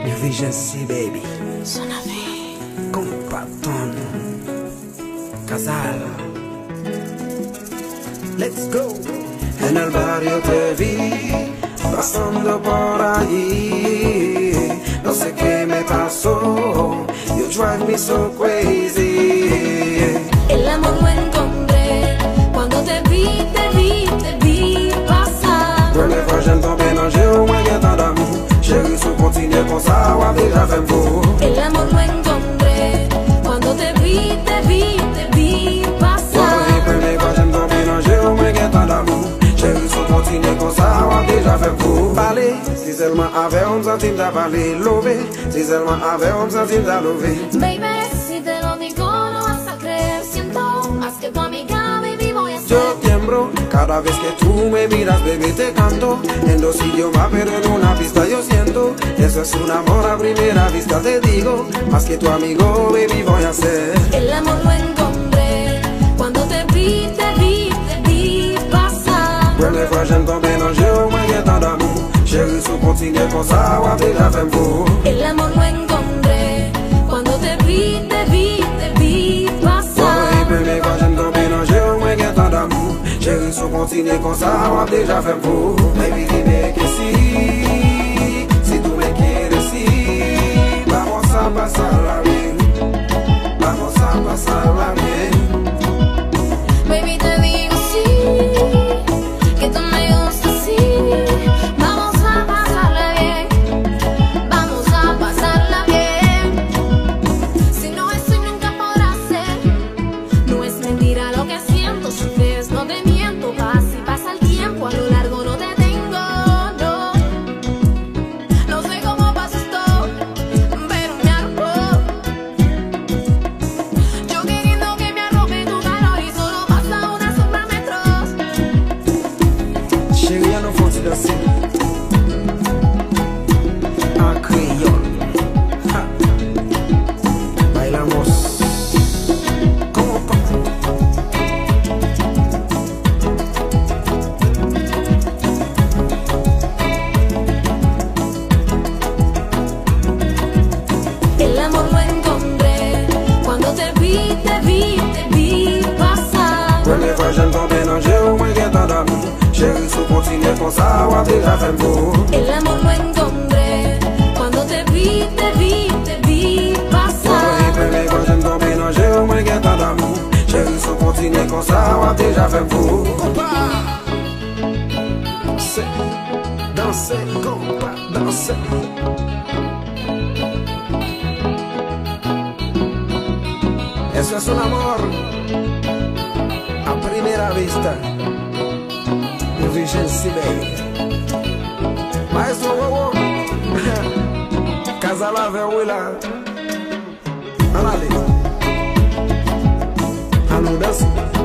Urgency baby, Sonavé. Compatón, Casal. Let's go. En el barrio te vi, pasando por allí. No sé qué me pasó, you drive me so crazy. El amor lo encontré cuando te vi pasar. Première j'aime ton mélanger au moins qu'il y a tant d'amour. Chérie, si on continue comme ça, on va déjà faire beau. El amor lo encontré cuando te vi pasar. Première j'aime ton mélanger au moins qu'il y a tant d'amour. Chérie, si on continue comme ça, on va déjà faire beau. Parler, si seulement avec un centime d'à parler. Lover, si seulement avec un centime d'à lover. Baby, si te lo digo no vas a creer. Siento más que tu amiga, baby, voy a ser. Yo tiemblo cada vez que tú me miras, baby, te canto. En dos idiomas, pero en una pista yo siento. Eso es un amor a primera vista, te digo. Más que tu amigo, baby, voy a ser. El amor lo encontré cuando te vi pasar. Première fois j'aime ton mélanger au moins qu'il y a tant d'amour. Chérie, si on continue comme ça, on va déjà faire beau. El amor lo encontré cuando te vi pasar. Première fois j'aime ton mélanger au moins qu'il y a tant d'amour. Chérie, si on continue comme ça, on va déjà faire beau. Baby, dime que sí, si tú me quieres, sí. Vamos a pasarla bien, vamos a pasarla bien. Baby, te digo sí, que tú me gustas sí. Vamos a pasarla bien, vamos a pasarla bien. Si no es hoy nunca podrá ser. No es mentira lo que siento, si crees no te miento. Pasa el tiempo, a lo largo no te tengo, no. No sé cómo pasó esto, pero me arropó. Yo queriendo que me arrope tu calor y solo pasa una sombra metros. Chérie, ya no faut te danser en créole. Ha. Bailamos como pa. El amor lo encontré cuando te vi pasar. Première fois j'aime ton mélanger au moins qu'il y a tant d'amour. Chérie, si on continue comme ça, on va déjà faire beau. El amor lo encontré cuando te vi pasar. Première fois j'aime ton mélanger au moins qu'il y a tant d'amour. Chérie, si on continue comme ça, on va déjà faire beau. Danser, compa, danser. Eso es un amor a primera vista. Urgency baby. Maestro Wowo. Casal avec Willa. Allez. Allons danser.